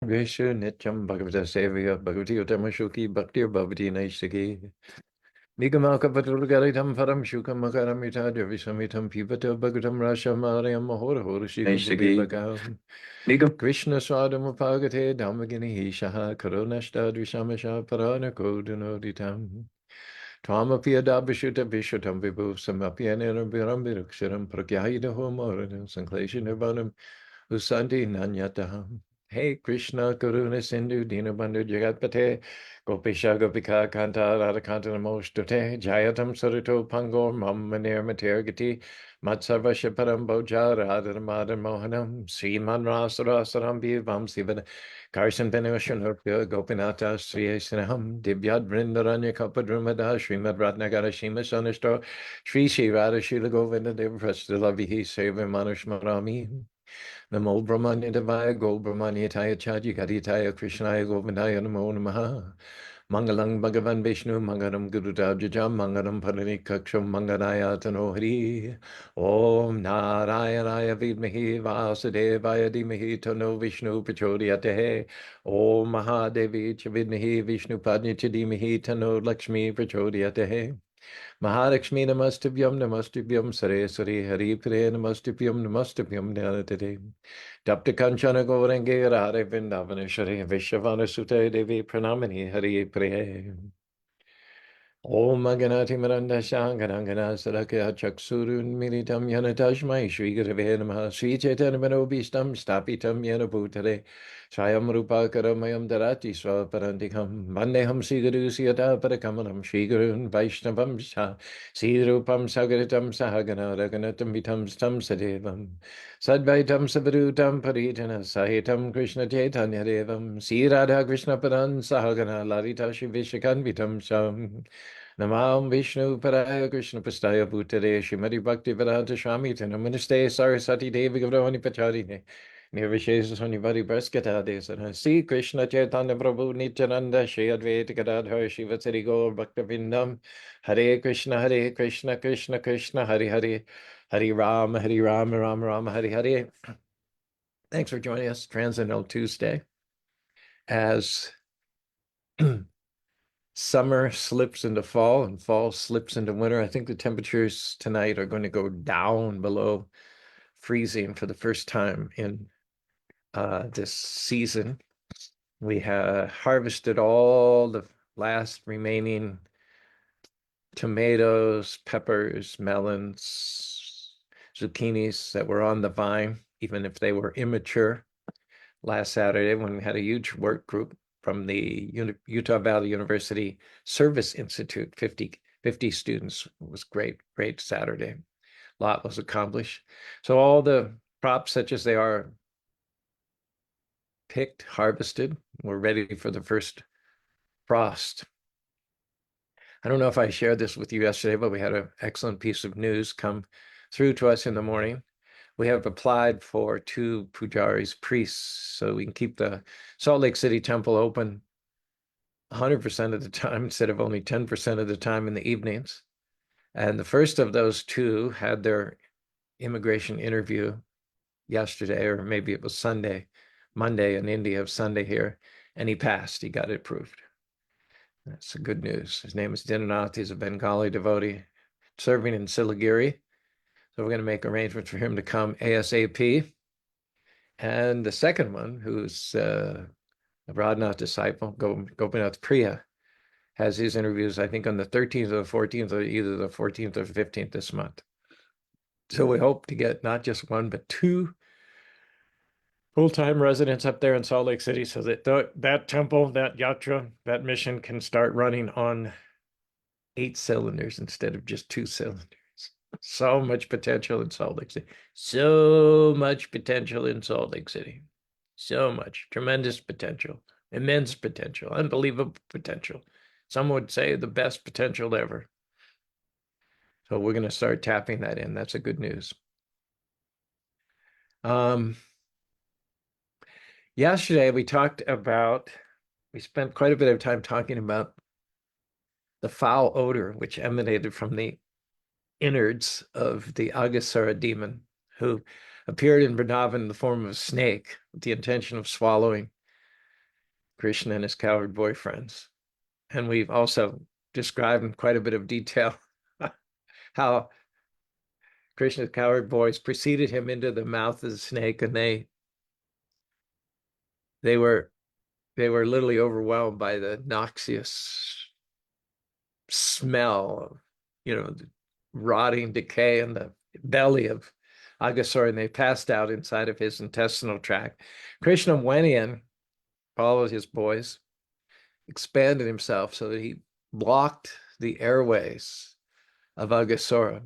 Vishu Nityam Bhagavata Sevya Bhagavati Uttamashuki Bhaktir Bhavati Naishaki Nigamaka Patrugaritam Param Shukam Makaramita Devisamitam Pivata Bhagatam Rashamarayam Mahora Horashikam Vivakam Nigam Krishna Swadam Upagate Dhammagini Shaha Karonashta Dvishamasha Parana Kodunoditam Twamapi Adabhishuta Vishutam Vibhu Samapianam Virambiraksharam Prakyahida Homoranam Sanklesha Nirvanam Usanti Nanyataham. Hey Krishna Karuna Sindhu Dinabandhu Jagatpate Gopisha Gopika Kanta Radhakanta Namostute Jayatam Sarito Pangor Mammanir Matergati Matsavasha Param Boja Radhamadan Mohanam Sriman Rasarasaram Bhivam Sivan Karsan Venoshanurpya Gopinata Sri Snaham Divyad Vrindaranya Kapadrumada Srimad Ratnagara Shima Sanishto Sri Shri Radha Shila Govinda Devrastalavihi Seva Manushmarami Namo Brahmanya Devaya Go Brahmanya Taya Chaji Kaditaya Krishnaya Govindaya Namo Namaha Mangalang Bhagavan Vishnu Mangalam Guru Jam Mangalam Parani Kaksham Manganaya Tanohri Om Narayanaya Vidmahi Vasudevaya Dhimahi Tano Vishnu Prachodhyate Om Mahadevi Chavidmahi Vishnu Padnya Chadimahi Tano Lakshmi Prachodhyate Mahalakshmi Namastubhyam Sare Sare Hari Priya Namastubhyam Nyanatade Dapta Kanchana Gauranga Radhe Vindavana Shari Vishavana Sute Devi Pranamani Hari Priya Om Maganati Maranda Shanganangana Sadakya Chaksurun Militam Yanatashmai Shri Gurave Namaha Sri Chaitanya Manobishtam Stapitam Yana Bhutale Swayam Rupa Karamayam Darati Swaparantikam Vandeham Sri Guru Siyata Parakamanam Sri Gurun Vaishnavam Sha Sri Rupam Sagaritam Sahagana Raganatam Vitam Stam Sadevam Sadvaitam Savadutam Paritana Sahitam Krishna Chaitanya Devam Sri Radha Krishna Padan Sahagana Larita Shivishakan Vitam Sham Namam Vishnu Paraya Krishna Pastaya Bhutare Shrimati Bhakti Vedanta Swami Namaste Sarasati Devi Gavravani Pacharine Nirvishesa Sonivadi Braskata Desana Sri Krishna Chaitanya Prabhu Nityananda Shri Advaita Gadadhar Shiva Sari Gaur Bhakta Vindam Hare Krishna Krishna Krishna Hare Hare Hare Rama Rama Rama Hare Hare. Thanks for joining us, Transcendental Tuesday, as summer slips into fall and fall slips into winter. I think the temperatures tonight are going to go down below freezing for the first time in this season. We have harvested all the last remaining tomatoes, peppers, melons, zucchinis that were on the vine, even if they were immature. Last Saturday, when we had a huge work group from the Utah Valley University Service Institute, 50 students. It was great Saturday. A lot was accomplished. So all the crops, such as they are, picked, harvested. We're ready for the first frost. I don't know if I shared this with you yesterday, but we had an excellent piece of news come through to us in the morning. We have applied for 2 pujaris, priests, so we can keep the Salt Lake City temple open 100% of the time instead of only 10% of the time in the evenings. And the first of those 2 had their immigration interview yesterday, or maybe it was Monday in India, Sunday here, and he passed. He got it approved. That's the good news. His name is Dinanath. He's a Bengali devotee serving in Siliguri. So we're going to make arrangements for him to come ASAP. And the second one, who's a Radhanath disciple, Gopinath Priya, has his interviews, I think, on the 13th or the 14th, or either the 14th or 15th this month. So we hope to get not just 1, but 2 full-time residents up there in Salt Lake City so that that temple, that yatra, that mission can start running on 8 cylinders instead of just 2 cylinders. So much potential in Salt Lake City. So much potential in Salt Lake City. So much. Tremendous potential. Immense potential. Unbelievable potential. Some would say the best potential ever. So we're going to start tapping that in. That's a good news. Yesterday we spent quite a bit of time talking about the foul odor which emanated from the innards of the Agasara demon, who appeared in Vrindavan in the form of a snake with the intention of swallowing Krishna and his coward boyfriends. And we've also described in quite a bit of detail how Krishna's coward boys preceded him into the mouth of the snake, and they were literally overwhelmed by the noxious smell of, the rotting decay in the belly of Aghasura, and they passed out inside of his intestinal tract. Krishna went in, followed his boys, expanded himself so that he blocked the airways of Aghasura,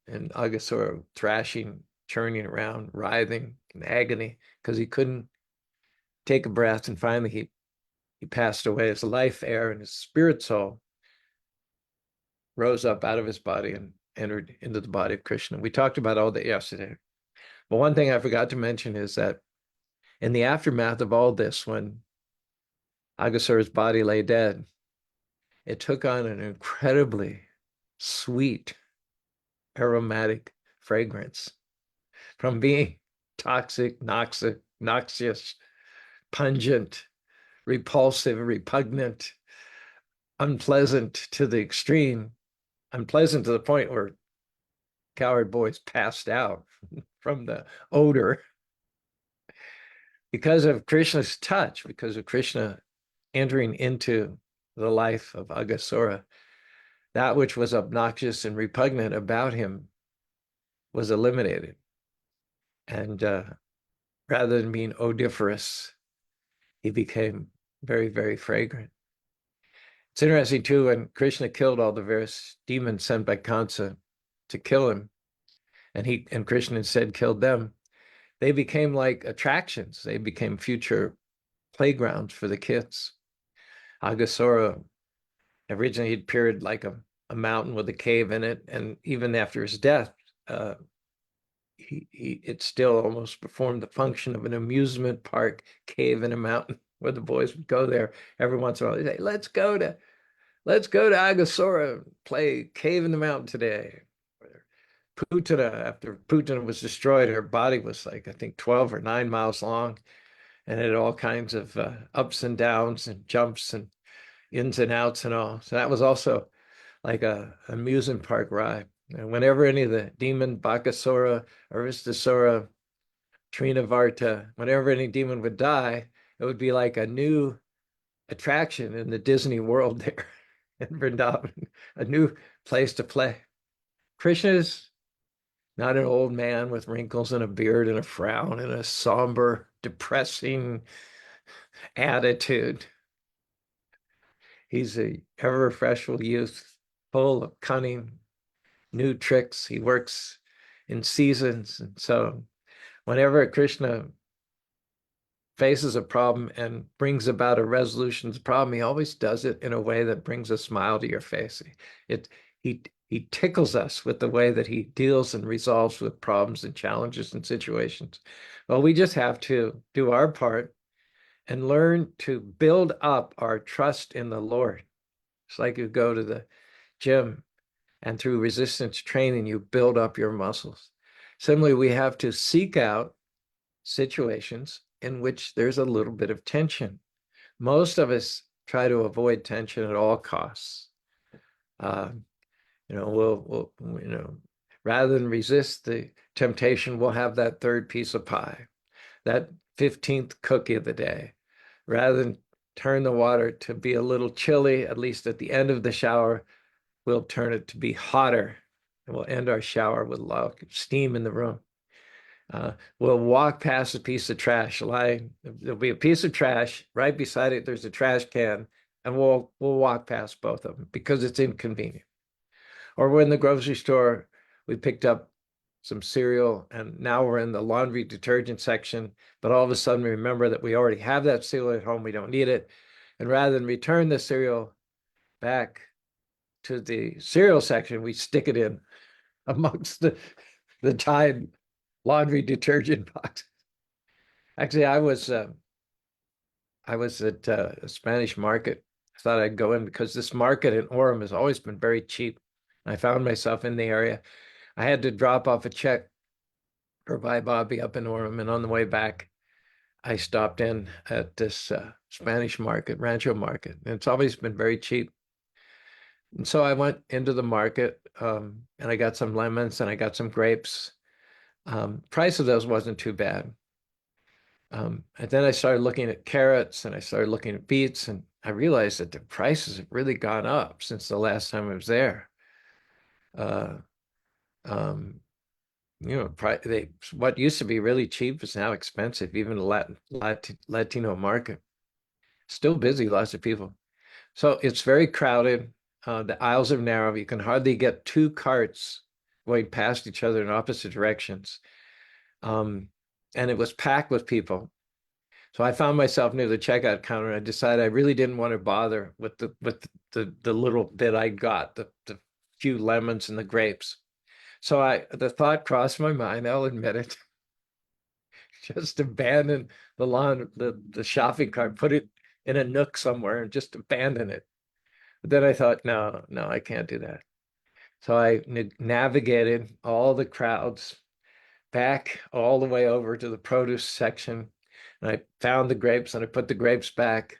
and Aghasura thrashing, churning around, writhing in agony because he couldn't take a breath. And finally he passed away. His life air and his spirit soul rose up out of his body and entered into the body of Krishna. We talked about all that yesterday. But one thing I forgot to mention is that in the aftermath of all this, when Aghasura's body lay dead, it took on an incredibly sweet, aromatic fragrance from being toxic, noxious, pungent, repulsive, repugnant, unpleasant to the extreme, unpleasant to the point where coward boys passed out from the odor because of Krishna's touch, because of Krishna entering into the life of Aghasura. That which was obnoxious and repugnant about him was eliminated. And rather than being odoriferous, he became very, very fragrant. It's interesting too, when Krishna killed all the various demons sent by Kamsa to kill him, and Krishna instead killed them, they became like attractions. They became future playgrounds for the kids. Aghasura, originally he'd appeared like a mountain with a cave in it, and even after his death, it still almost performed the function of an amusement park cave in a mountain where the boys would go there every once in a while. They'd say, let's go to Aghasura and play cave in the mountain today. Putana, after Putana was destroyed, her body was like, I think 12 or 9 miles long, and it had all kinds of ups and downs and jumps and ins and outs and all. So that was also like a amusement park ride. And whenever any of the demon, Bakasura, Aristasura, Trinavarta, whenever any demon would die, it would be like a new attraction in the Disney world there in Vrindavan, a new place to play. Krishna's not an old man with wrinkles and a beard and a frown and a somber, depressing attitude. He's a ever-freshful youth, full of cunning, new tricks. He works in seasons. And so whenever Krishna faces a problem and brings about a resolution to the problem, he always does it in a way that brings a smile to your face. He tickles us with the way that he deals and resolves with problems and challenges and situations. Well, we just have to do our part and learn to build up our trust in the Lord. It's like you go to the gym and through resistance training, you build up your muscles. Similarly, we have to seek out situations in which there's a little bit of tension. Most of us try to avoid tension at all costs. We'll rather than resist the temptation, we'll have that third piece of pie, that 15th cookie of the day. Rather than turn the water to be a little chilly, at least at the end of the shower, we'll turn it to be hotter, and we'll end our shower with a lot of steam in the room. We'll walk past a piece of trash. There'll be a piece of trash right beside it. There's a trash can, and we'll walk past both of them because it's inconvenient. Or we're in the grocery store, we picked up some cereal, and now we're in the laundry detergent section, but all of a sudden we remember that we already have that cereal at home, we don't need it. And rather than return the cereal back to the cereal section, we stick it in amongst the Tide laundry detergent box. Actually, I was at a Spanish market. I thought I'd go in because this market in Orem has always been very cheap. I found myself in the area. I had to drop off a check for Bobby up in Orem, and on the way back, I stopped in at this Spanish market, Rancho Market, and it's always been very cheap. And so I went into the market and I got some lemons and I got some grapes. Price of those wasn't too bad. And then I started looking at carrots and I started looking at beets, and I realized that the prices have really gone up since the last time I was there. Uh, um, what used to be really cheap is now expensive, even the Latino market. Still busy, lots of people. So it's very crowded. The aisles are narrow. You can hardly get two carts going past each other in opposite directions. And it was packed with people. So I found myself near the checkout counter, and I decided I really didn't want to bother with the little bit I got, the few lemons and the grapes. So the thought crossed my mind, I'll admit it, just abandon the shopping cart, put it in a nook somewhere and just abandon it. But then I thought, no, no, I can't do that. So I navigated all the crowds back all the way over to the produce section. And I found the grapes and I put the grapes back.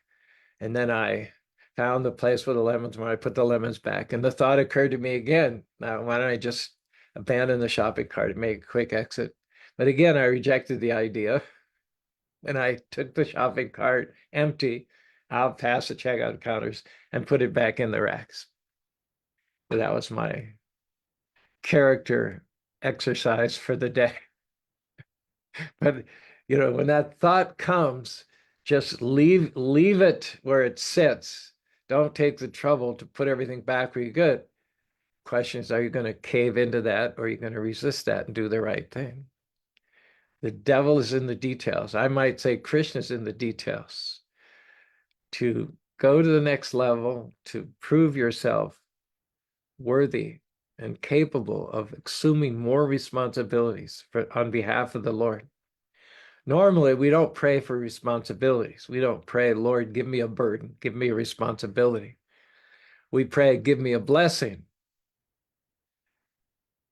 And then I found the place for the lemons where I put the lemons back. And the thought occurred to me again, now, why don't I just abandon the shopping cart and make a quick exit? But again, I rejected the idea. And I took the shopping cart empty out past the checkout counters and put it back in the racks. So that was my character exercise for the day. But when that thought comes, just leave it where it sits. Don't take the trouble to put everything back where you're good. Question is, are you going to cave into that, or are you going to resist that and do the right thing? The devil is in the details. I might say Krishna's in the details. To go to the next level, to prove yourself worthy and capable of assuming more responsibilities on behalf of the Lord. Normally, we don't pray for responsibilities. We don't pray, Lord, give me a burden, give me a responsibility. We pray, give me a blessing.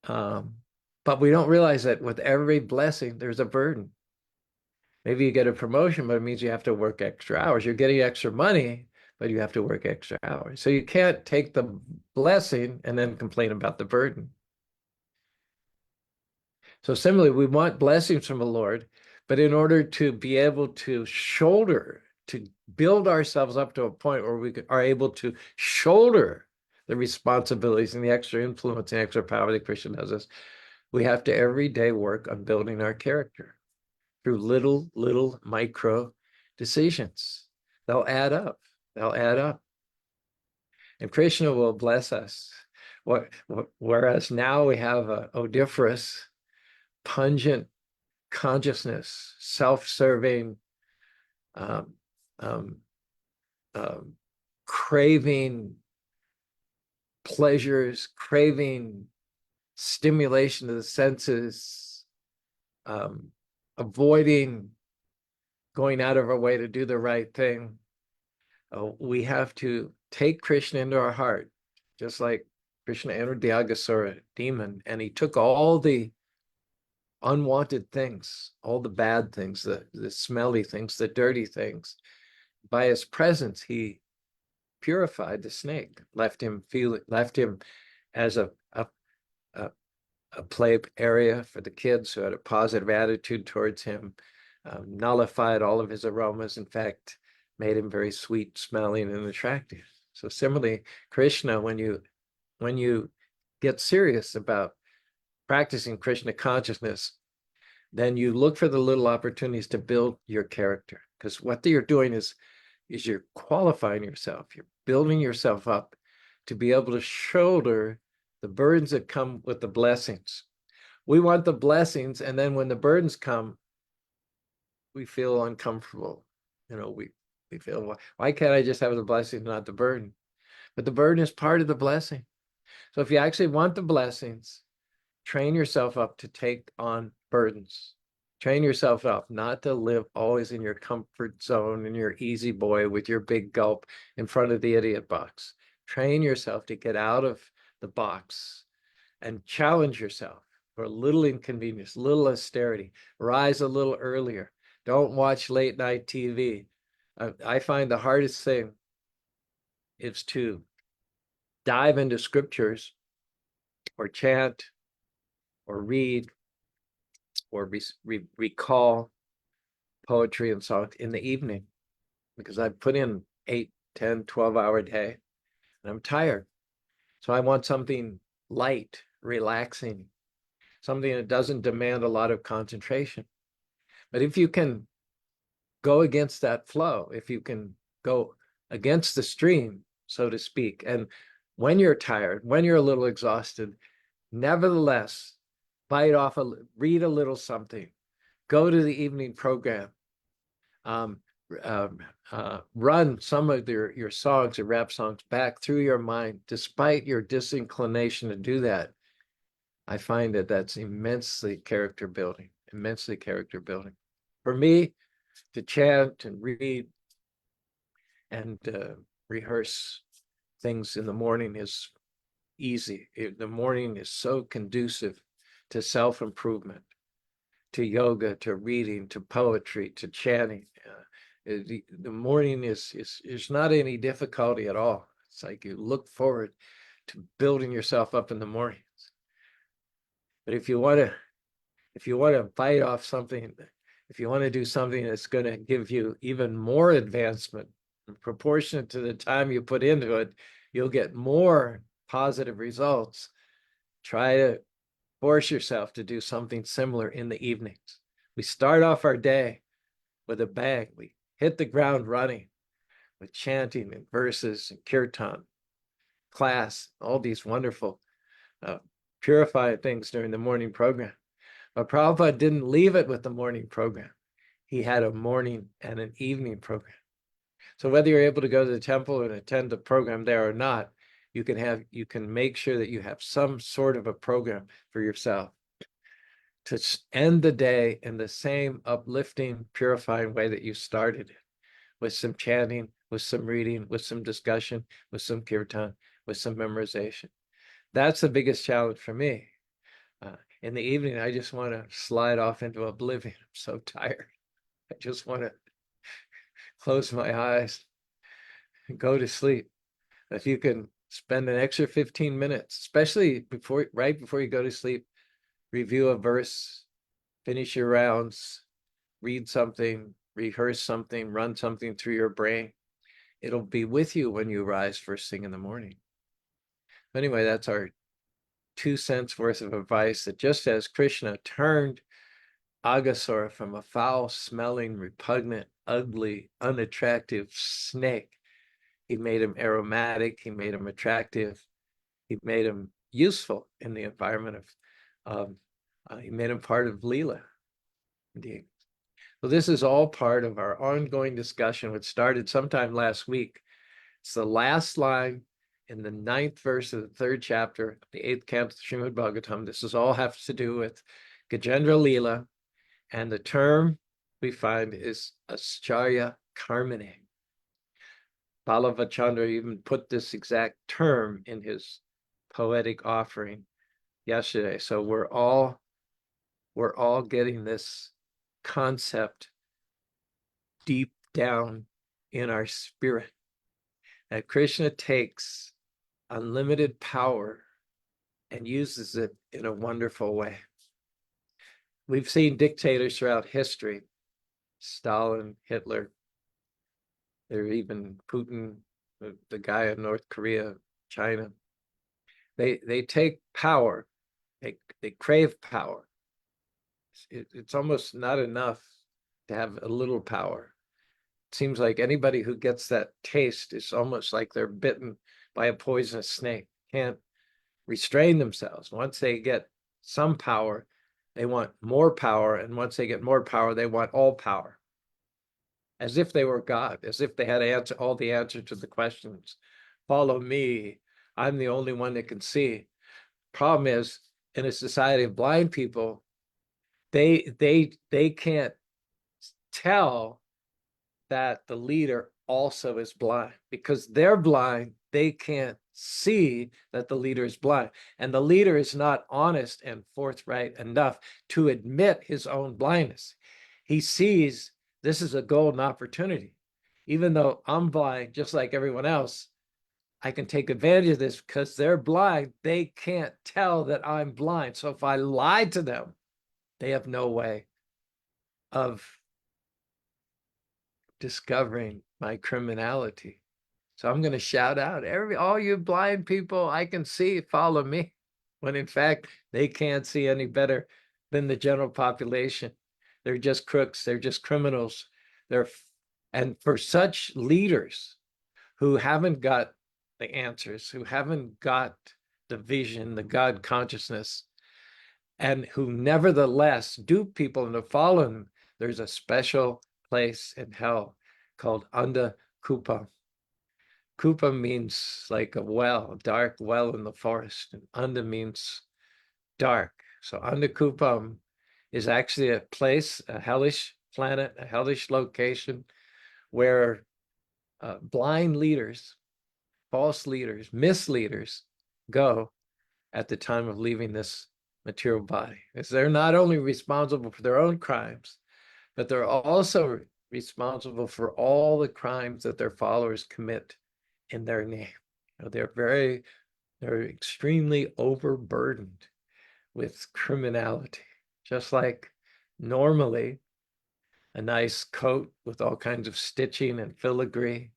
But we don't realize that with every blessing, there's a burden. Maybe you get a promotion, but it means you have to work extra hours. You're getting extra money, but you have to work extra hours. So you can't take the blessing and then complain about the burden. So similarly, we want blessings from the Lord, but in order to be able to build ourselves up to a point where we are able to shoulder the responsibilities and the extra influence and extra power that Krishna has us, we have to every day work on building our character through little micro decisions. They'll add up. They'll add up. And Krishna will bless us. Whereas now we have a odoriferous, pungent consciousness, self-serving, um, um, craving pleasures, craving stimulation of the senses, avoiding going out of our way to do the right thing. We have to take Krishna into our heart, just like Krishna entered the Aghasura demon, and he took all the unwanted things, all the bad things, the smelly things, the dirty things. By his presence, he purified the snake, left him as a play area for the kids who had a positive attitude towards him, nullified all of his aromas, in fact, made him very sweet smelling and attractive. So similarly, Krishna, when you get serious about practicing Krishna consciousness, then you look for the little opportunities to build your character. Because what you're doing is you're qualifying yourself. You're building yourself up to be able to shoulder the burdens that come with the blessings. We want the blessings, and then when the burdens come, we feel uncomfortable. We feel, why can't I just have the blessing, not the burden? But the burden is part of the blessing. So if you actually want the blessings, train yourself up to take on burdens. Train yourself up not to live always in your comfort zone, in your easy boy with your big gulp in front of the idiot box. Train yourself to get out of the box and challenge yourself for a little inconvenience, little austerity, rise a little earlier. Don't watch late night TV. I find the hardest thing is to dive into scriptures or chant or read or recall poetry and songs in the evening, because I've put in 8, 10, 12-hour day and I'm tired. So I want something light, relaxing, something that doesn't demand a lot of concentration. But if you can go against that flow, if you can go against the stream, so to speak, and when you're tired, when you're a little exhausted, nevertheless, read a little something, go to the evening program, run some of your songs or rap songs back through your mind, despite your disinclination to do that. I find that that's immensely character building, immensely character building. For me, to chant and read and rehearse things in the morning is easy. The morning is so conducive to self-improvement, to yoga, to reading, to poetry, to chanting. The morning is not any difficulty at all. It's like you look forward to building yourself up in the mornings. But if you want to bite off something, if you want to do something that's going to give you even more advancement, proportionate to the time you put into it, you'll get more positive results. Try to force yourself to do something similar in the evenings. We start off our day with a bang. We hit the ground running with chanting and verses and kirtan, class, all these wonderful purified things during the morning program. But Prabhupada didn't leave it with the morning program. He had a morning and an evening program. So whether you're able to go to the temple and attend the program there or not, you can make sure that you have some sort of a program for yourself to end the day in the same uplifting, purifying way that you started it, with some chanting, with some reading, with some discussion, with some kirtan, with some memorization. That's the biggest challenge for me. In the evening, I just want to slide off into oblivion. I'm so tired. I just want to close my eyes and go to sleep. If you can spend an extra 15 minutes, especially right before you go to sleep, review a verse, finish your rounds, read something, rehearse something, run something through your brain. It'll be with you when you rise first thing in the morning. Anyway, that's our 2 cents worth of advice, that just as Krishna turned Aghasura from a foul-smelling, repugnant, ugly, unattractive snake, he made him aromatic, he made him attractive, he made him useful in the environment he made him part of Lila. Indeed. So this is all part of our ongoing discussion, which started sometime last week. It's the last line in the 9th verse of the 3rd chapter of the 8th canto of the Srimad Bhagavatam. This is all has to do with Gajendra Lila, and the term we find is Ascarya Karmane. Vallabha Chandra even put this exact term in his poetic offering yesterday. So we're all getting this concept deep down in our spirit, that Krishna takes unlimited power and uses it in a wonderful way. We've seen dictators throughout history, Stalin, Hitler, there's even Putin, the guy in North Korea, China. They take power, they crave power. It's almost not enough to have a little power. It seems like anybody who gets that taste is almost like they're bitten by a poisonous snake, can't restrain themselves. Once they get some power, they want more power. And once they get more power, they want all power. As if they were God, as if they had all the answer to the questions. Follow me. I'm the only one that can see. Problem is, in a society of blind people, they can't tell that the leader also is blind, because they're blind. They can't see that the leader is blind, and the leader is not honest and forthright enough to admit his own blindness. He sees this is a golden opportunity. Even though I'm blind, just like everyone else, I can take advantage of this because they're blind. They can't tell that I'm blind. So if I lie to them, they have no way of discovering my criminality. So I'm going to shout out, all you blind people, I can see, follow me. When in fact, they can't see any better than the general population. They're just crooks. They're just criminals. And for such leaders who haven't got the answers, who haven't got the vision, the God consciousness, and who nevertheless dupe people into following them, there's a special place in hell called Anda Kupa. Kupa means like a well, a dark well in the forest, and Anda means dark. So Anda Kupam is actually a place, a hellish planet, a hellish location where blind leaders, false leaders, misleaders go at the time of leaving this material body. Because they're not only responsible for their own crimes, but they're also responsible for all the crimes that their followers commit in their name. They're extremely overburdened with criminality, just like normally a nice coat with all kinds of stitching and filigree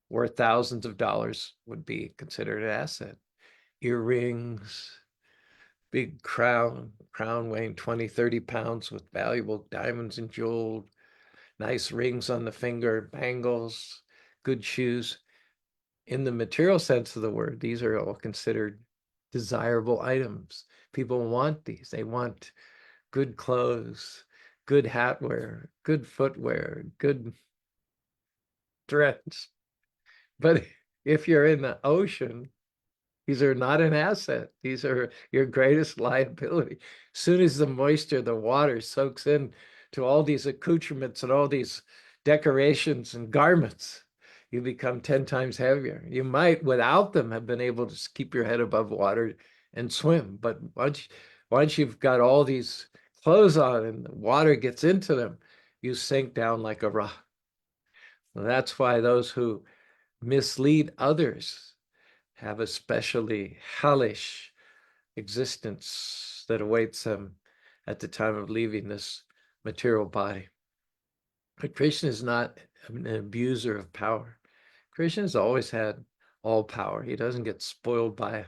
worth thousands of dollars would be considered an asset. Earrings, big crown weighing 20, 30 pounds with valuable diamonds and jeweled, nice rings on the finger, bangles, good shoes. In the material sense of the word, these are all considered desirable items. People want these. They want good clothes, good hatwear, good footwear, good dress. But if you're in the ocean, these are not an asset. These are your greatest liability. As soon as the moisture, the water soaks in to all these accoutrements and all these decorations and garments, you become 10 times heavier. You might, without them, have been able to keep your head above water and swim. But once you've got all these clothes on and the water gets into them, you sink down like a rock. And that's why those who mislead others have a specially hellish existence that awaits them at the time of leaving this material body. But Krishna is not an abuser of power. Krishna has always had all power. He doesn't get spoiled by it.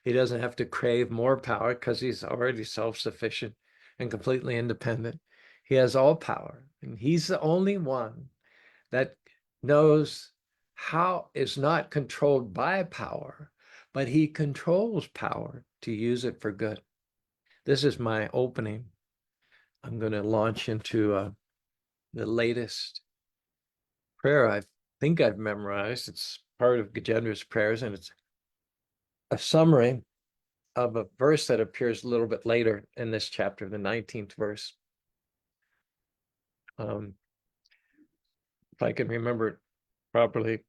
He doesn't have to crave more power because he's already self-sufficient and completely independent. He has all power, and he's the only one that knows how is not controlled by power, but he controls power to use it for good. This is my opening. I'm going to launch into the latest prayer I think I've memorized. It's part of Gajendra's prayers, and it's a summary of a verse that appears a little bit later in this chapter, the 19th verse. If I can remember it properly.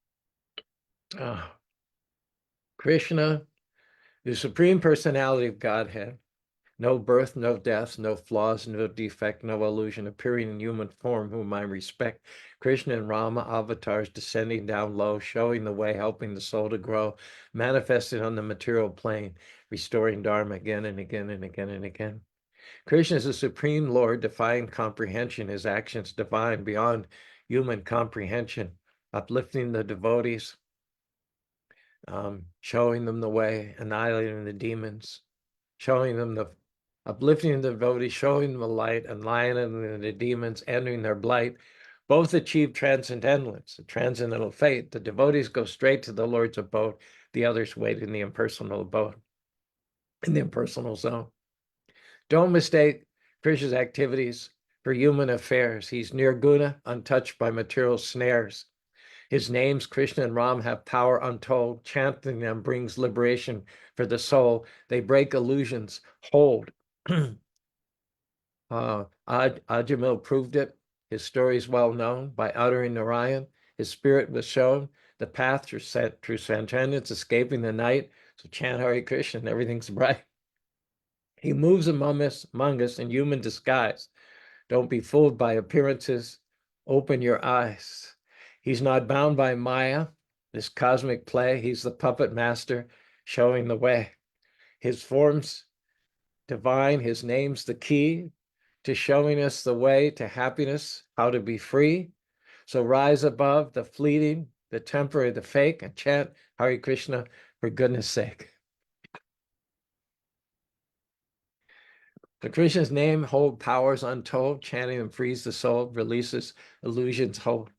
Krishna, the Supreme Personality of Godhead, no birth, no death, no flaws, no defect, no illusion, appearing in human form, whom I respect. Krishna and Rama, avatars descending down low, showing the way, helping the soul to grow, manifested on the material plane, restoring Dharma again and again and again and again. Krishna is the Supreme Lord, defying comprehension, his actions divine, beyond human comprehension, uplifting the devotees, showing them the way, annihilating the demons, showing them the uplifting the devotees, showing them the light, annihilating the demons, ending their blight. Both achieve transcendental. It's a transcendental fate. The devotees go straight to the Lord's abode. The others wait in the impersonal abode, in the impersonal zone. Don't mistake Krishna's activities for human affairs. He's nirguna, untouched by material snares. His names, Krishna and Ram, have power untold. Chanting them brings liberation for the soul. They break illusions, hold. Ajamil proved it. His story is well known. By uttering Narayan, his spirit was shown. The path through transcendence, escaping the night. So chant Hare Krishna and everything's bright. He moves among us in human disguise. Don't be fooled by appearances Open your eyes. He's not bound by Maya, this cosmic play. He's the puppet master showing the way. His form's divine, his name's the key to showing us the way to happiness, how to be free. So rise above the fleeting, the temporary, the fake, and chant Hare Krishna for goodness sake. The Krishna's name hold powers untold. Chanting them frees the soul, releases illusions hold.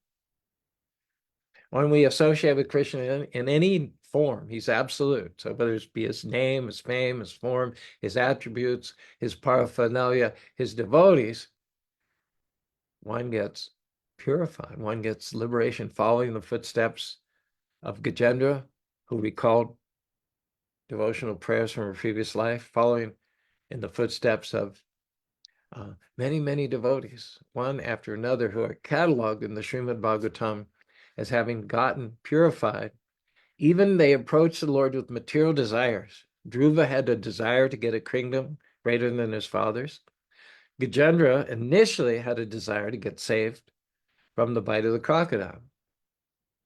When we associate with Krishna in any form, he's absolute. So whether it be his name, his fame, his form, his attributes, his paraphernalia, his devotees, one gets purified, one gets liberation, following the footsteps of Gajendra, who recalled devotional prayers from a previous life, following in the footsteps of many, many devotees, one after another, who are cataloged in the Srimad Bhagavatam as having gotten purified. Even they approached the Lord with material desires. Dhruva had a desire to get a kingdom greater than his father's. Gajendra initially had a desire to get saved from the bite of the crocodile.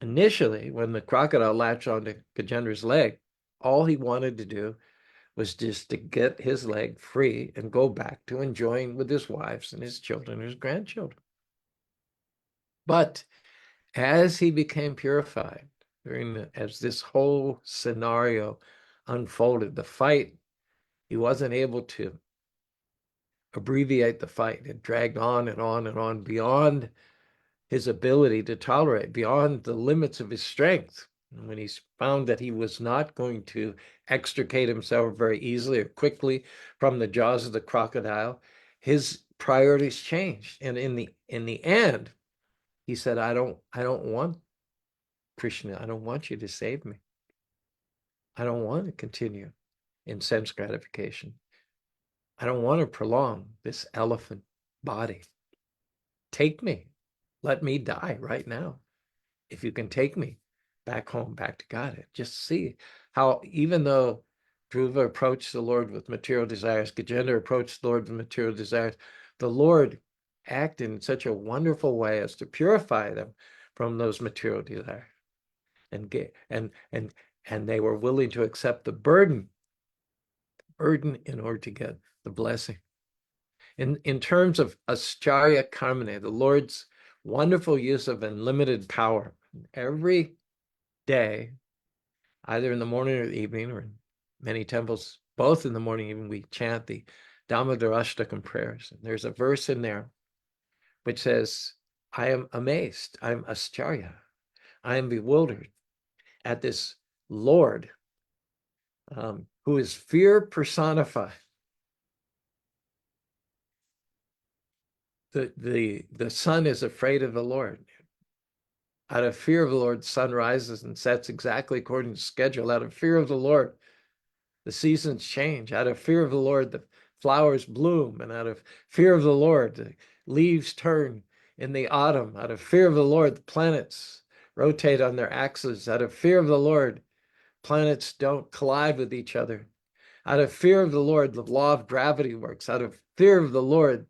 Initially, when the crocodile latched onto Gajendra's leg, all he wanted to do was just to get his leg free and go back to enjoying with his wives and his children, his grandchildren. But as he became purified, as this whole scenario unfolded, the fight, he wasn't able to abbreviate the fight. It dragged on and on and on beyond his ability to tolerate, beyond the limits of his strength. And when he found that he was not going to extricate himself very easily or quickly from the jaws of the crocodile, his priorities changed. And in the end, he said, I don't want Krishna. I don't want you to save me. I don't want to continue in sense gratification. I don't want to prolong this elephant body. Take me. Let me die right now. If you can take me back home, back to God, just see how even though Dhruva approached the Lord with material desires, Gajendra approached the Lord with material desires, the Lord acted in such a wonderful way as to purify them from those material desires. And they were willing to accept the burden in order to get the blessing. In terms of Ascarya Karmane, the Lord's wonderful use of unlimited power, every day, either in the morning or the evening, or in many temples, both in the morning and evening, we chant the Damodarashtakam prayers. And there's a verse in there which says, I am amazed, I'm Ascarya, I am bewildered at this Lord who is fear personified. The sun is afraid of the Lord. Out of fear of the Lord, the sun rises and sets exactly according to schedule. Out of fear of the Lord, the seasons change. Out of fear of the Lord, the flowers bloom. And out of fear of the Lord, the leaves turn in the autumn. Out of fear of the Lord, the planets rotate on their axes. Out of fear of the Lord, planets don't collide with each other. Out of fear of the Lord, the law of gravity works. Out of fear of the Lord,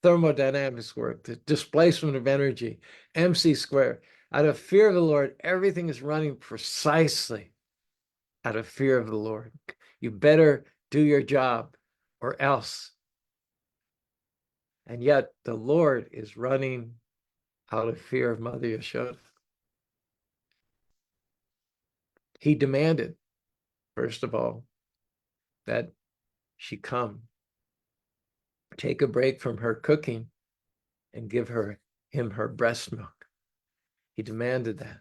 thermodynamics work, the displacement of energy, MC squared. Out of fear of the Lord, everything is running precisely out of fear of the Lord. You better do your job or else. And yet the Lord is running out of fear of Mother Yashoda. He demanded, first of all, that she come, take a break from her cooking and give him her breast milk. He demanded that.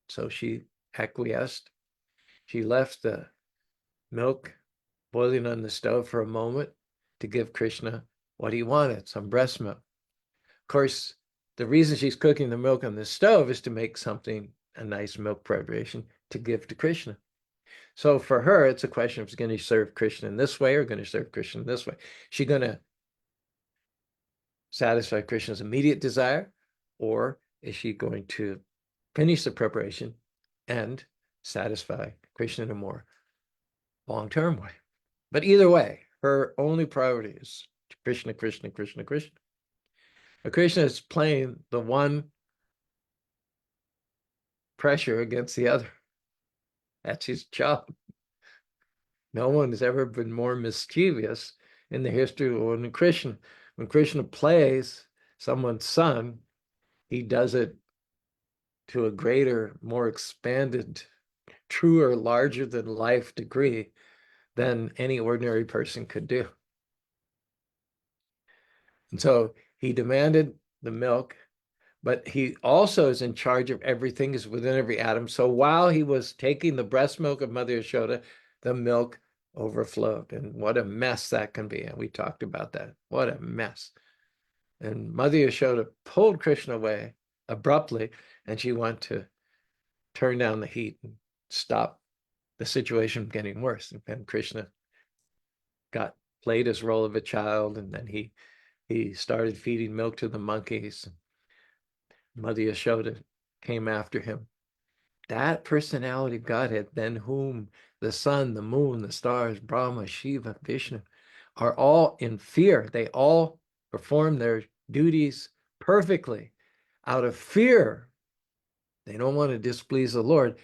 So she acquiesced. She left the milk boiling on the stove for a moment to give Krishna what he wanted, some breast milk. Of course, the reason she's cooking the milk on the stove is to make something, a nice milk preparation, to give to Krishna. So for her, it's a question of, is going to serve Krishna in this way or going to serve Krishna in this way? She's going to satisfy Krishna's immediate desire, or is she going to finish the preparation and satisfy Krishna in a more long-term way? But either way, her only priority is Krishna, Krishna, Krishna, Krishna. Krishna is playing the one pressure against the other. That's his job. No one has ever been more mischievous in the history of Krishna. When Krishna plays someone's son, he does it to a greater, more expanded, truer, larger than life degree than any ordinary person could do. And so he demanded the milk, but he also is in charge of everything, is within every atom. So while he was taking the breast milk of Mother Yashoda, the milk overflowed. And what a mess that can be. And we talked about that. What a mess. And Mother Yashoda pulled Krishna away abruptly, and she went to turn down the heat and stop the situation from getting worse. And Krishna played his role of a child, and then he started feeding milk to the monkeys. Mother Yashoda came after him. That personality of Godhead, than whom the sun, the moon, the stars, Brahma, Shiva, Vishnu, are all in fear. They all perform their duties perfectly out of fear. They don't want to displease the Lord.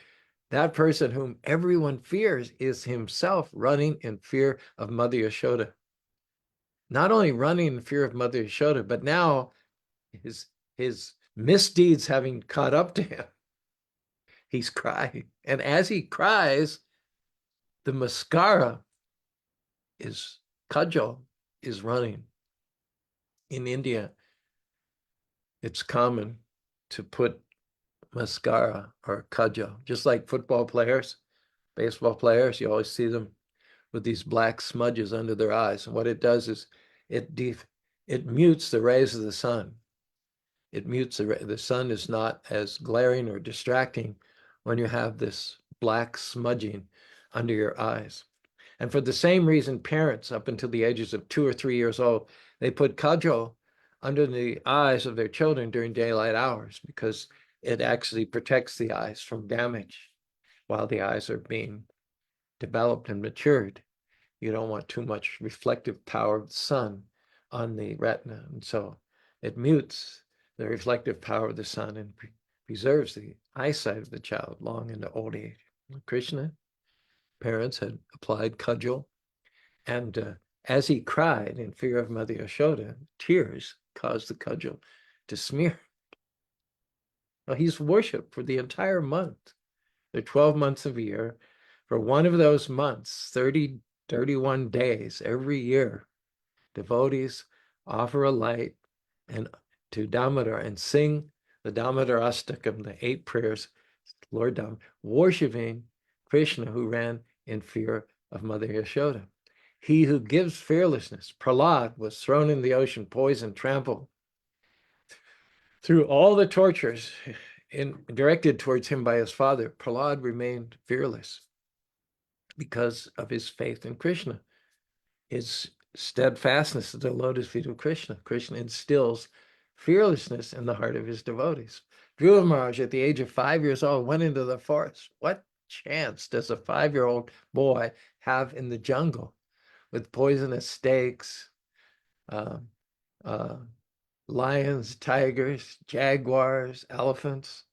That person whom everyone fears is himself running in fear of Mother Yashoda. Not only running in fear of Mother Yashoda, but now his misdeeds having caught up to him, he's crying. And as he cries, the mascara is kajal is running. In India, it's common to put mascara or kajal, just like football players, baseball players, you always see them with these black smudges under their eyes. And what it does is it mutes the rays of the sun. It mutes the sun is not as glaring or distracting when you have this black smudging under your eyes. And for the same reason, parents up until the ages of 2 or 3 years old, they put kajal under the eyes of their children during daylight hours because it actually protects the eyes from damage while the eyes are being developed and matured. You don't want too much reflective power of the sun on the retina. And so it mutes the reflective power of the sun and preserves the eyesight of the child long into old age. Krishna, parents had applied kajal, and as he cried in fear of Mother Yashoda, tears caused the kajal to smear. Now, he's worshipped for the entire month. There are 12 months of a year. For one of those months, 31 days every year, devotees offer a light and to Damodar and sing the Damodar Astakam, the 8 prayers, Lord Damodar, worshiping Krishna, who ran in fear of Mother Yashoda. He who gives fearlessness, Prahlad, was thrown in the ocean, poisoned, trampled. Through all the tortures directed towards him by his father, Prahlad remained fearless because of his faith in Krishna. His steadfastness at the lotus feet of Krishna. Krishna instills fearlessness in the heart of his devotees. Dhruva Maharaj, at the age of 5 years old, went into the forest. What chance does a 5-year-old boy have in the jungle with poisonous snakes, uh, uh, lions, tigers, jaguars, elephants?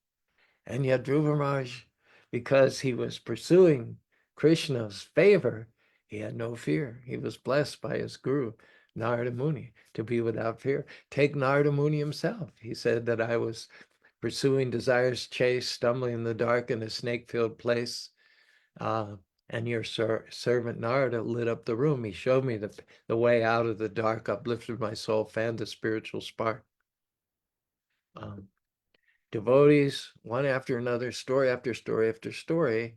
And yet Dhruva Maharaj, because he was pursuing Krishna's favor, he had no fear. He was blessed by his guru, Narada Muni, to be without fear. Take Narada Muni himself. He said that I was pursuing desire's chase, stumbling in the dark in a snake-filled place. And your servant Narada lit up the room. He showed me the way out of the dark, uplifted my soul, fanned the spiritual spark. Devotees, one after another, story after story after story,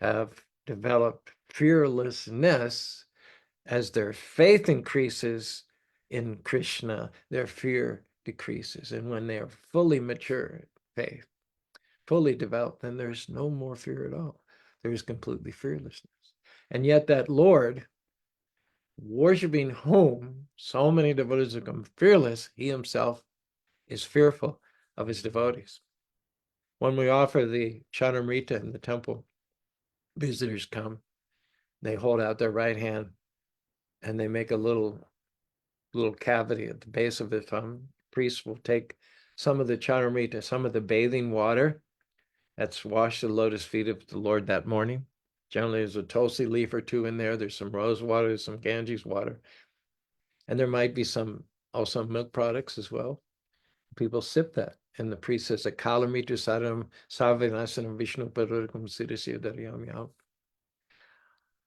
have developed fearlessness. As their faith increases in Krishna, their fear decreases. And when they are fully mature faith, fully developed, then there's no more fear at all. There's completely fearlessness. And yet that Lord, worshiping whom so many devotees become fearless, he himself is fearful of his devotees. When we offer the Chanamrita in the temple, visitors come, they hold out their right hand and they make a little cavity at the base of the thumb, priests will take some of the charamrita, some of the bathing water that's washed the lotus feet of the Lord that morning. Generally, there's a tulsi leaf or two in there. There's some rose water, there's some Ganges water. And there might be some also milk products as well. People sip that. And the priest says, Akalamita Saram Sarvinasanam Vishnu Parurikam Siddhasya Daryam.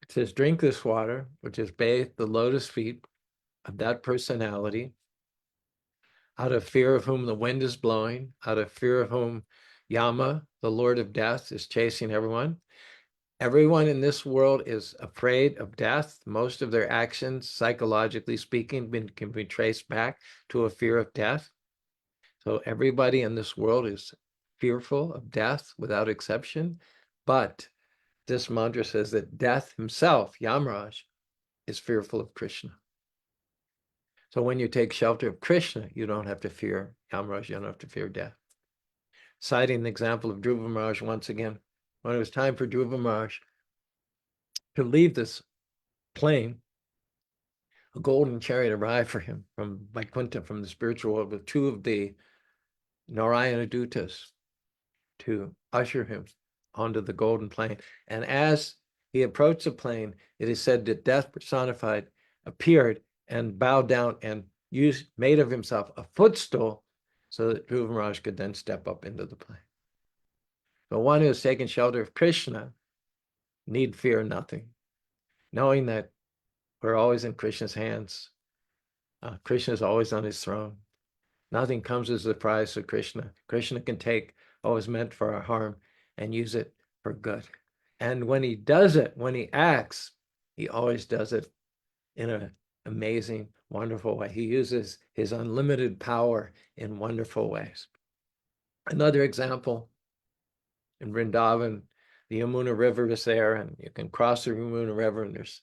It says, drink this water, which is bathed the lotus feet of that personality, out of fear of whom the wind is blowing, out of fear of whom Yama, the Lord of Death, is chasing everyone. Everyone in this world is afraid of death. Most of their actions, psychologically speaking, can be traced back to a fear of death. So everybody in this world is fearful of death without exception. But this mantra says that death himself, Yamraj, is fearful of Krishna. So when you take shelter of Krishna, you don't have to fear Yamraj, you don't have to fear death. Citing the example of Dhruva Maharaj once again, when it was time for Dhruva Maharaj to leave this plane, a golden chariot arrived for him from Vaikuntha, from the spiritual world, with two of the Narayana Dutas to usher him onto the golden plane. And as he approached the plane, it is said that death personified appeared and bowed down and made of himself a footstool so that Dhruva Maharaj could then step up into the plane. The one who has taken shelter of Krishna need fear nothing, knowing that we're always in Krishna's hands. Krishna is always on his throne. Nothing comes as a surprise to Krishna. Krishna can take what was meant for our harm and use it for good. And when he does it, when he acts, he always does it in an amazing, wonderful way. He uses his unlimited power in wonderful ways. Another example, in Vrindavan, the Yamuna River is there, and you can cross the Yamuna River, and there's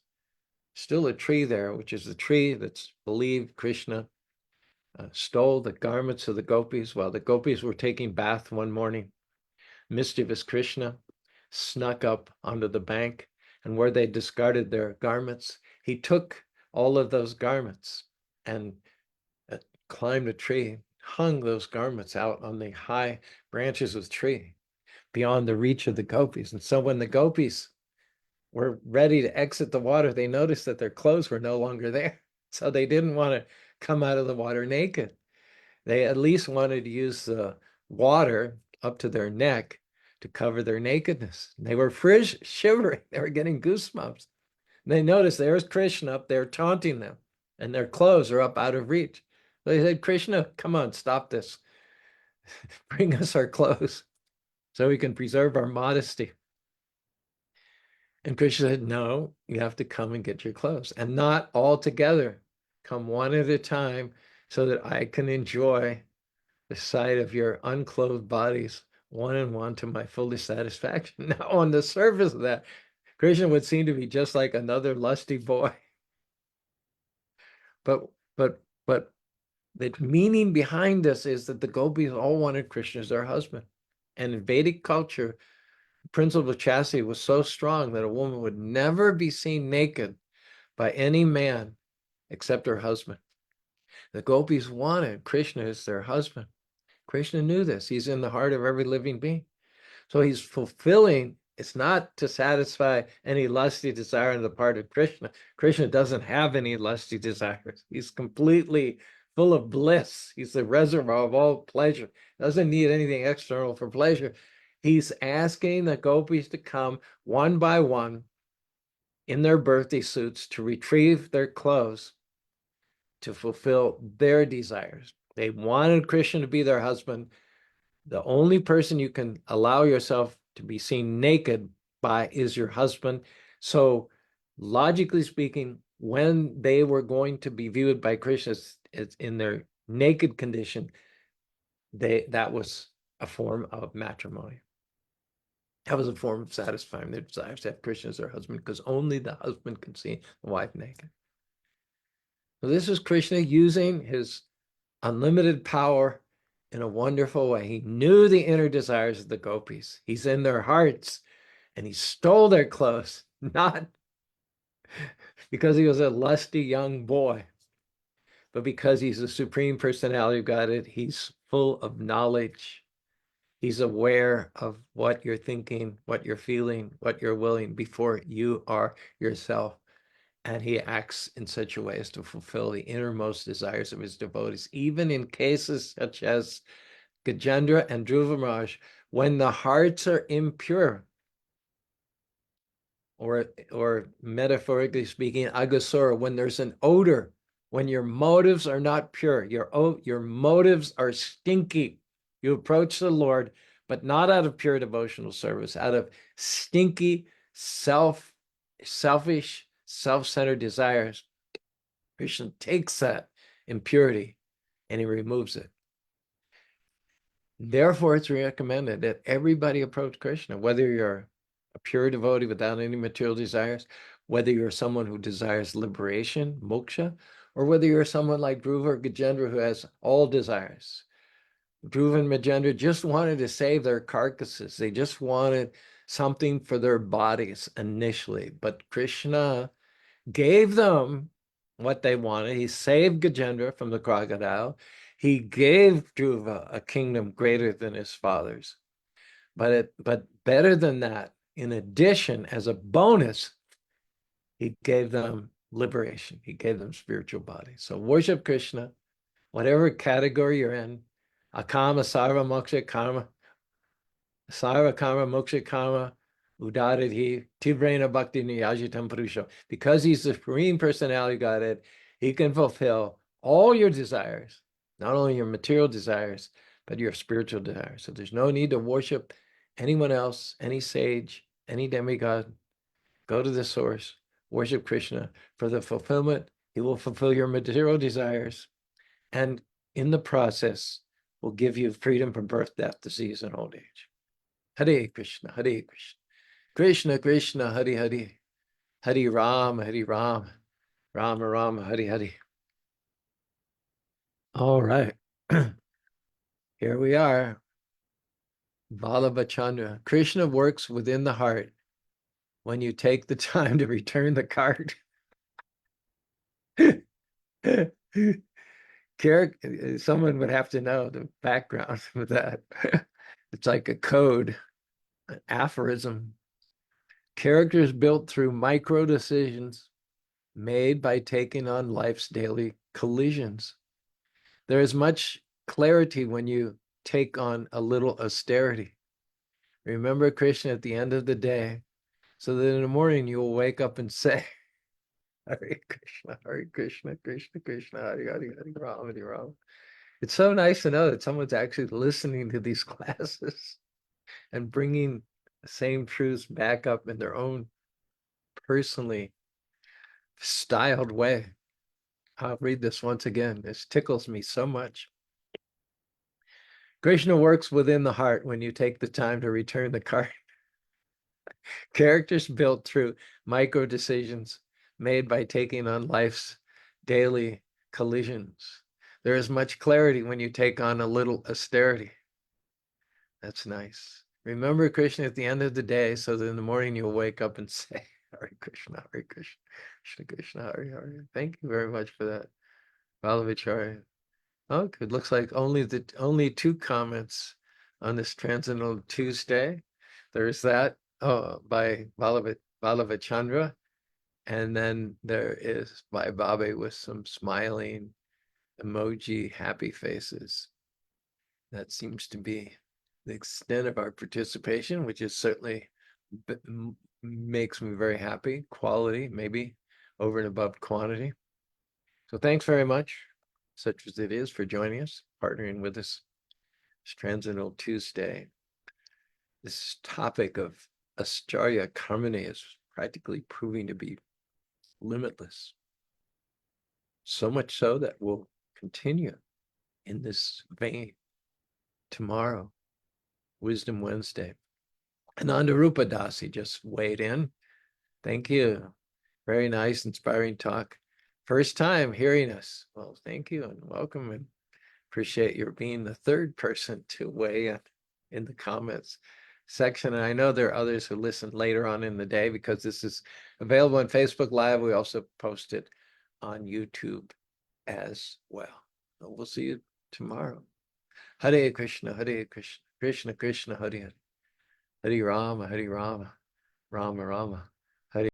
still a tree there, which is the tree that's believed Krishna stole the garments of the gopis while the gopis were taking bath one morning. Mischievous Krishna snuck up onto the bank, and where they discarded their garments, he took all of those garments and climbed a tree, hung those garments out on the high branches of the tree beyond the reach of the gopis. And so when the gopis were ready to exit the water, they noticed that their clothes were no longer there. So they didn't want to come out of the water naked. They at least wanted to use the water up to their neck to cover their nakedness. They were shivering. They were getting goosebumps. They noticed there's Krishna up there taunting them, and their clothes are up out of reach. So they said, Krishna, come on, stop this. Bring us our clothes so we can preserve our modesty. And Krishna said, no, you have to come and get your clothes, and not all together. Come one at a time so that I can enjoy the sight of your unclothed bodies one and one to my fullest satisfaction. Now, on the surface of that, Krishna would seem to be just like another lusty boy. But the meaning behind this is that the gopis all wanted Krishna as their husband. And in Vedic culture, the principle of chastity was so strong that a woman would never be seen naked by any man except her husband. The gopis wanted Krishna as their husband. Krishna knew this. He's in the heart of every living being. So he's fulfilling, it's not to satisfy any lusty desire on the part of Krishna. Krishna doesn't have any lusty desires. He's completely full of bliss. He's the reservoir of all pleasure. Doesn't need anything external for pleasure. He's asking the gopis to come one by one in their birthday suits to retrieve their clothes to fulfill their desires. They wanted Krishna to be their husband. The only person you can allow yourself to be seen naked by is your husband. So logically speaking, when they were going to be viewed by Krishna in their naked condition, that was a form of matrimony. That was a form of satisfying their desires to have Krishna as their husband, because only the husband can see the wife naked. So this is Krishna using his unlimited power in a wonderful way. He knew the inner desires of the gopis. He's in their hearts, and he stole their clothes, not because he was a lusty young boy, but because he's the Supreme Personality of Godhead, he's full of knowledge. He's aware of what you're thinking, what you're feeling, what you're willing before you are yourself. And he acts in such a way as to fulfill the innermost desires of his devotees, even in cases such as Gajendra and Dhruva Maharaj, when the hearts are impure, or metaphorically speaking, agasura, when there's an odor, when your motives are not pure, your motives are stinky. You approach the Lord, but not out of pure devotional service, out of stinky, selfish, self-centered desires. Krishna takes that impurity and he removes it. Therefore, it's recommended that everybody approach Krishna, whether you're a pure devotee without any material desires, whether you're someone who desires liberation, moksha, or whether you're someone like Dhruva or Gajendra who has all desires. Dhruva and Gajendra just wanted to save their carcasses. They just wanted something for their bodies initially, but Krishna gave them what they wanted. He saved Gajendra from the crocodile. He gave Dhruva a kingdom greater than his father's. But better than that, in addition, as a bonus, he gave them liberation. He gave them spiritual bodies. So worship Krishna, whatever category you're in, akama, sarva, moksha, karma, sarva, karma, moksha, karma, Udaridhi, Tivrena Bhakti Niyajitam Purusha. Because he's the Supreme Personality Godhead, he can fulfill all your desires, not only your material desires, but your spiritual desires. So there's no need to worship anyone else, any sage, any demigod. Go to the source, worship Krishna. For the fulfillment, he will fulfill your material desires. And in the process, will give you freedom from birth, death, disease, and old age. Hare Krishna, Hare Krishna. Krishna, Krishna, Hare Hare, Hare Ram, Hare Ram, Rama Rama, Hare Hare. All right. Here we are. Vallabha Chandra. Krishna works within the heart when you take the time to return the card. Someone would have to know the background of that. It's like a code, an aphorism. Characters built through micro decisions made by taking on life's daily collisions. There is much clarity when you take on a little austerity. Remember Krishna at the end of the day, so that in the morning you will wake up and say, Hare Krishna, Hare Krishna, Krishna Krishna, Hare Hare, Hare Rama, Hare Rama. It's so nice to know that someone's actually listening to these classes and bringing the same truths back up in their own personally styled way. I'll read this once again. This tickles me so much. Krishna works within the heart when you take the time to return the card. Characters built through micro decisions made by taking on life's daily collisions. There is much clarity when you take on a little austerity. That's nice. Remember Krishna at the end of the day, so that in the morning you'll wake up and say, Hare Krishna, Hare Krishna, Krishna Krishna, Hare Hare. Thank you very much for that, Vallabha. Oh, it looks like only 2 comments on this Transcendental Tuesday. There's that by Vallabha Chandra, and then there is by Bobby with some smiling emoji happy faces. That seems to be the extent of our participation, which is certainly makes me very happy. Quality, maybe over and above quantity. So thanks very much, such as it is, for joining us, partnering with us. It's Transcendental Tuesday. This topic of Ascarya Karmane is practically proving to be limitless. So much so that we'll continue in this vein tomorrow, Wisdom Wednesday. Ananda Rupa Dasi just weighed in. Thank you. Very nice, inspiring talk. First time hearing us. Well, thank you and welcome, and appreciate your being the 3rd person to weigh in the comments section. And I know there are others who listen later on in the day, because this is available on Facebook Live. We also post it on YouTube as well. So we'll see you tomorrow. Hare Krishna, Hare Krishna, Krishna Krishna, Hare Hare, Hare Rama, Rama Rama.